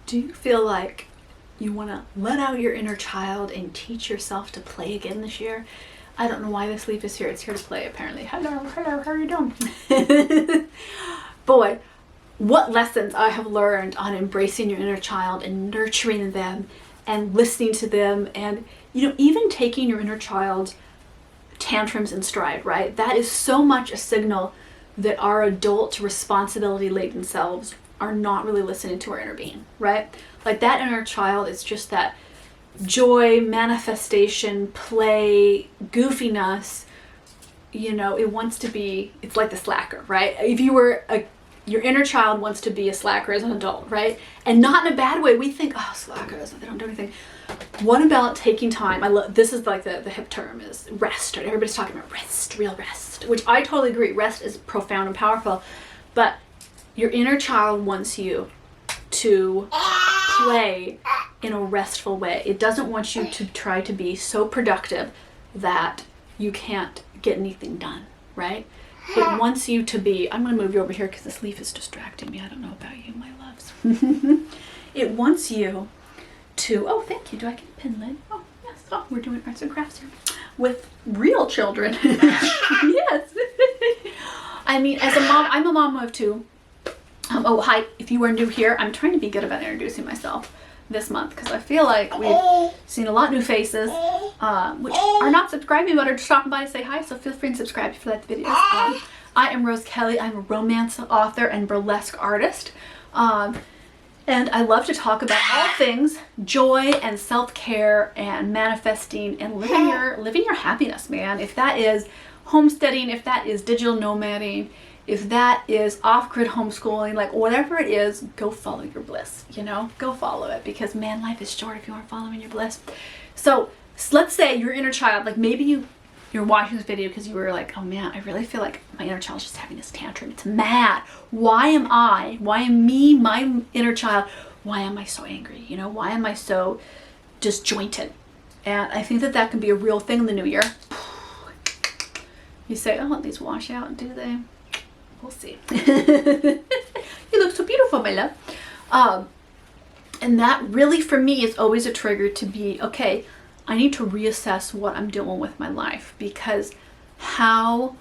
Do you feel like you want to let out your inner child and teach yourself to play again this year? I don't know why this leaf is here. It's here to play, apparently. Hello, how are you doing? Boy, what lessons I have learned on embracing your inner child and nurturing them and listening to them, and even taking your inner child's tantrums in stride, right? That is so much a signal that our adult responsibility laden selves are not really listening to our inner being, right? Like that inner child is just that joy, manifestation, play, goofiness. It wants to be, it's like the slacker, right? If you were your inner child wants to be a slacker as an adult, right? And not in a bad way. We think, oh, slackers, they don't do anything. What about taking time? This is like the hip term is rest, right? Everybody's talking about rest, real rest, which I totally agree. Rest is profound and powerful, but your inner child wants you to play in a restful way. It doesn't want you to try to be so productive that you can't get anything done, right? It wants you to be, I'm going to move you over here because this leaf is distracting me. I don't know about you, my loves. It wants you to, oh, thank you. Do I get a pin lid? Oh, yes. Oh, we're doing arts and crafts here with real children. Yes. I mean, as a mom, I'm a mom of two. Oh, hi. If you are new here, I'm trying to be good about introducing myself this month because I feel like we've seen a lot of new faces which are not subscribing but are just stopping by to say hi, so feel free to subscribe if you like the videos. I am Rose Kelly. I'm a romance author and burlesque artist, and I love to talk about all things joy and self-care and manifesting and living your happiness, man. If that is homesteading, if that is digital nomading, if that is off-grid homeschooling, like whatever it is, go follow your bliss, go follow it, because man, life is short if you aren't following your bliss. So let's say your inner child, like maybe you're watching this video because you were like, oh man, I really feel like my inner child's just having this tantrum. It's mad. Why am me, my inner child, why am I so angry? Why am I so disjointed? And I think that can be a real thing in the new year. You say, oh, these wash out, do they? We'll see. You look so beautiful, my love. And that really, for me, is always a trigger to be, okay, I need to reassess what I'm doing with my life, because how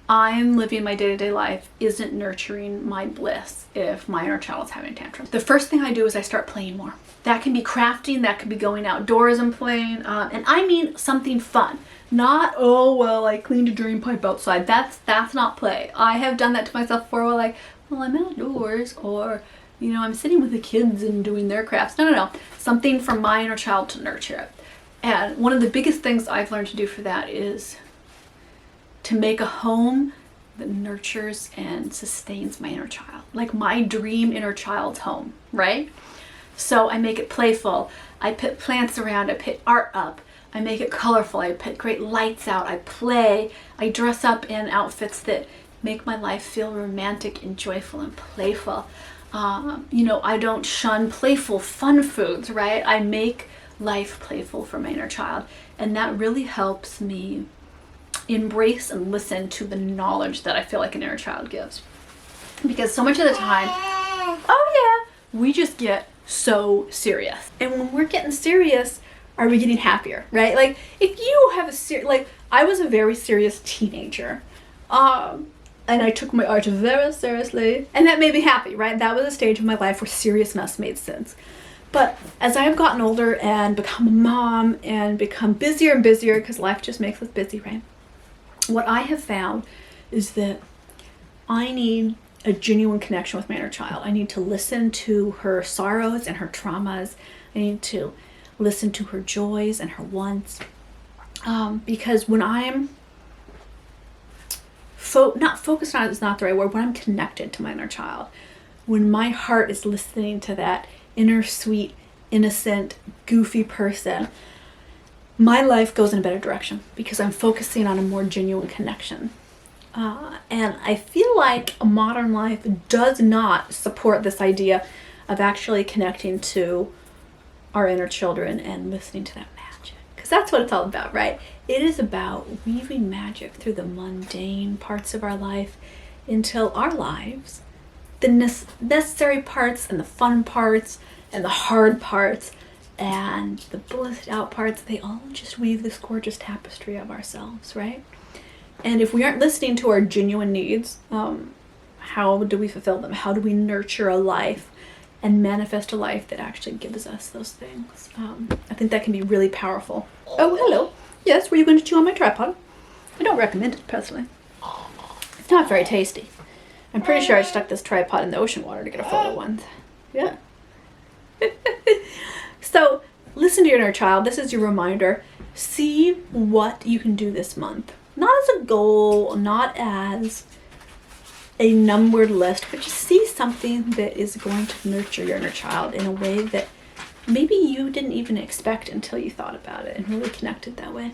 I'm living my day-to-day life isn't nurturing my bliss if my inner child is having tantrums. The first thing I do is I start playing more. That can be crafting, that can be going outdoors and playing, and I mean something fun. Not, oh, well, I cleaned a drain pipe outside. That's not play. I have done that to myself before, like, well, I'm outdoors, or, I'm sitting with the kids and doing their crafts. No. Something for my inner child to nurture it. And one of the biggest things I've learned to do for that is to make a home that nurtures and sustains my inner child. Like my dream inner child's home, right? So I make it playful. I put plants around, I put art up. I make it colorful. I put great lights out. I play. I dress up in outfits that make my life feel romantic and joyful and playful. I don't shun playful, fun foods, right? I make life playful for my inner child. And that really helps me embrace and listen to the knowledge that I feel like an inner child gives. Because so much of the time, oh yeah, we just get so serious. And when we're getting serious, are we getting happier, right? Like if you have I was a very serious teenager, and I took my art very seriously, and that made me happy, right? That was a stage of my life where seriousness made sense. But as I have gotten older and become a mom and become busier and busier, because life just makes us busy, right? What I have found is that I need a genuine connection with my inner child. I need to listen to her sorrows and her traumas. I need to listen to her joys and her wants, because when I'm not focused on it is not the right word, when I'm connected to my inner child, when my heart is listening to that inner sweet, innocent, goofy person, my life goes in a better direction because I'm focusing on a more genuine connection. And I feel like a modern life does not support this idea of actually connecting to our inner children and listening to that magic, because that's what it's all about, right? It is about weaving magic through the mundane parts of our life until our lives the necessary parts and the fun parts and the hard parts and the bulleted out parts, they all just weave this gorgeous tapestry of ourselves, right? And if we aren't listening to our genuine needs, how do we fulfill them? How do we nurture a life and manifest a life that actually gives us those things? I think that can be really powerful. Oh, hello. Yes, were you going to chew on my tripod? I don't recommend it personally. It's not very tasty. I'm pretty sure I stuck this tripod in the ocean water to get a photo once. Yeah. So, listen to your inner child. This is your reminder. See what you can do this month. Not as a goal, not as a numbered list, but just see something that is going to nurture your inner child in a way that maybe you didn't even expect until you thought about it and really connected that way.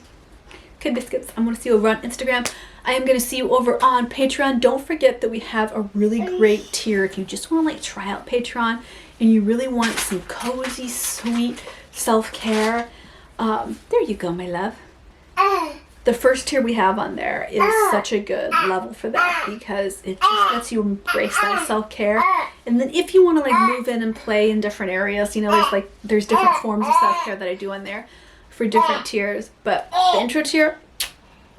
Okay, biscuits, I'm going to see you over on Instagram. I am going to see you over on Patreon. Don't forget that we have a really great tier if you just want to like try out Patreon and you really want some cozy, sweet self-care. There you go, my love. The first tier we have on there is such a good level for that because it just lets you embrace that self-care. And then if you want to like move in and play in different areas, you know, there's different forms of self-care that I do on there for different tiers. But the intro tier,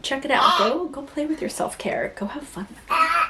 check it out. Go play with your self-care. Go have fun with it.